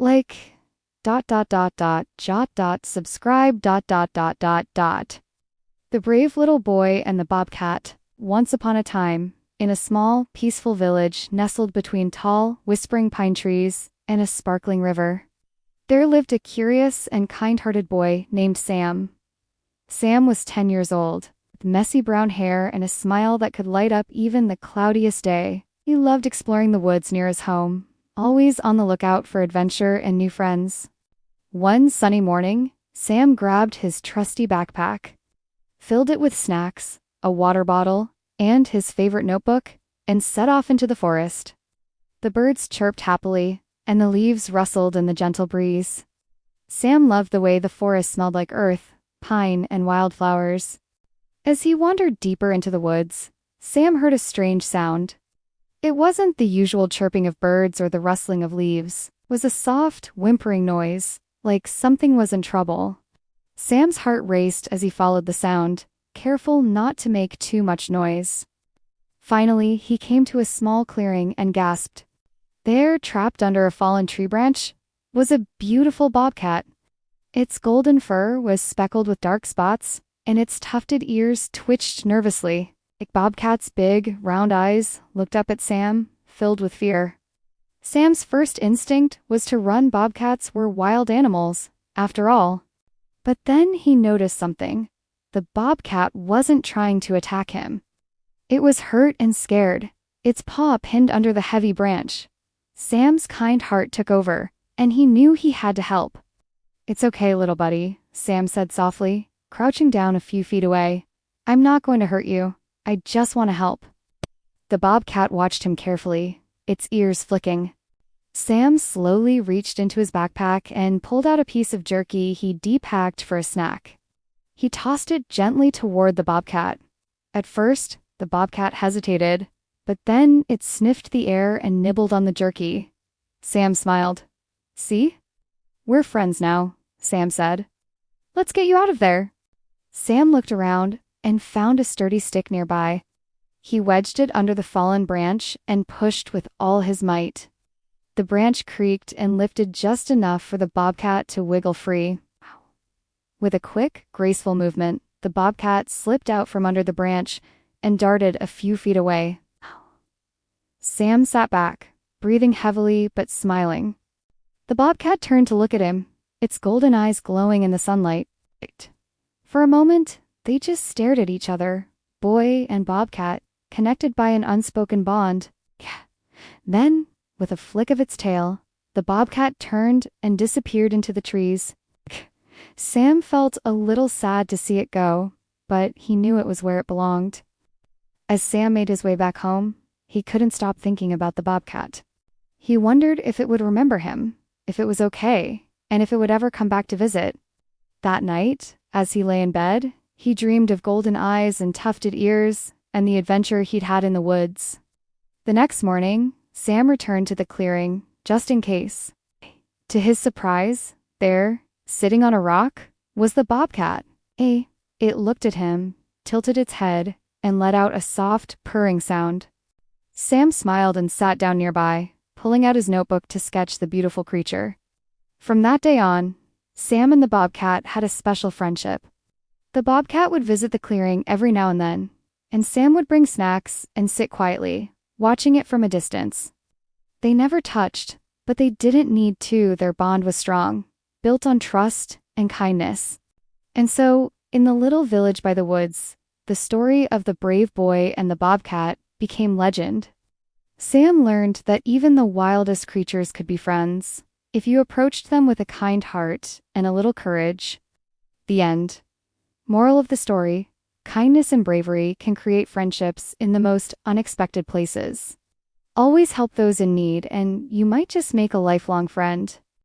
Like, subscribe, The brave little boy and the bobcat, once upon a time, in a small, peaceful village nestled between tall, whispering pine trees and a sparkling river. There lived a curious and kind-hearted boy named Sam. Sam was 10 years old, with messy brown hair and a smile that could light up even the cloudiest day. He loved exploring the woods near his home, always on the lookout for adventure and new friends. One sunny morning, Sam grabbed his trusty backpack, filled it with snacks, a water bottle, and his favorite notebook, and set off into the forest. The birds chirped happily, and the leaves rustled in the gentle breeze. Sam loved the way the forest smelled like earth, pine, and wildflowers. As he wandered deeper into the woods, Sam heard a strange sound. It wasn't the usual chirping of birds or the rustling of leaves. It was a soft, whimpering noise, like something was in trouble. Sam's heart raced as he followed the sound, careful not to make too much noise. Finally, he came to a small clearing and gasped. There, trapped under a fallen tree branch, was a beautiful bobcat. Its golden fur was speckled with dark spots, and its tufted ears twitched nervously. Bobcat's big, round eyes looked up at Sam, filled with fear. Sam's first instinct was to run. Bobcats were wild animals, after all. But then he noticed something. The bobcat wasn't trying to attack him. It was hurt and scared, its paw pinned under the heavy branch. Sam's kind heart took over, and he knew he had to help. "It's okay, little buddy," Sam said softly, crouching down a few feet away. "I'm not going to hurt you. I just want to help." The bobcat watched him carefully, its ears flicking. Sam slowly reached into his backpack and pulled out a piece of jerky he depacked for a snack. He tossed it gently toward the bobcat. At first, the bobcat hesitated, but then it sniffed the air and nibbled on the jerky. Sam smiled. "See? We're friends now," Sam said. "Let's get you out of there." Sam looked around and found a sturdy stick nearby. He wedged it under the fallen branch and pushed with all his might. The branch creaked and lifted just enough for the bobcat to wiggle free. With a quick, graceful movement, the bobcat slipped out from under the branch and darted a few feet away. Sam sat back, breathing heavily but smiling. The bobcat turned to look at him, its golden eyes glowing in the sunlight. For a moment, they just stared at each other, boy and bobcat, connected by an unspoken bond. Then, with a flick of its tail, the bobcat turned and disappeared into the trees. Sam felt a little sad to see it go, but he knew it was where it belonged. As Sam made his way back home, he couldn't stop thinking about the bobcat. He wondered if it would remember him, if it was okay, and if it would ever come back to visit. That night, as he lay in bed, he dreamed of golden eyes and tufted ears, and the adventure he'd had in the woods. The next morning, Sam returned to the clearing, just in case. To his surprise, there, sitting on a rock, was the bobcat. It looked at him, tilted its head, and let out a soft, purring sound. Sam smiled and sat down nearby, pulling out his notebook to sketch the beautiful creature. From that day on, Sam and the bobcat had a special friendship. The bobcat would visit the clearing every now and then, and Sam would bring snacks and sit quietly, watching it from a distance. They never touched, but they didn't need to. Their bond was strong, built on trust and kindness. And so, in the little village by the woods, the story of the brave boy and the bobcat became legend. Sam learned that even the wildest creatures could be friends, if you approached them with a kind heart and a little courage. The end. Moral of the story: kindness and bravery can create friendships in the most unexpected places. Always help those in need, and you might just make a lifelong friend.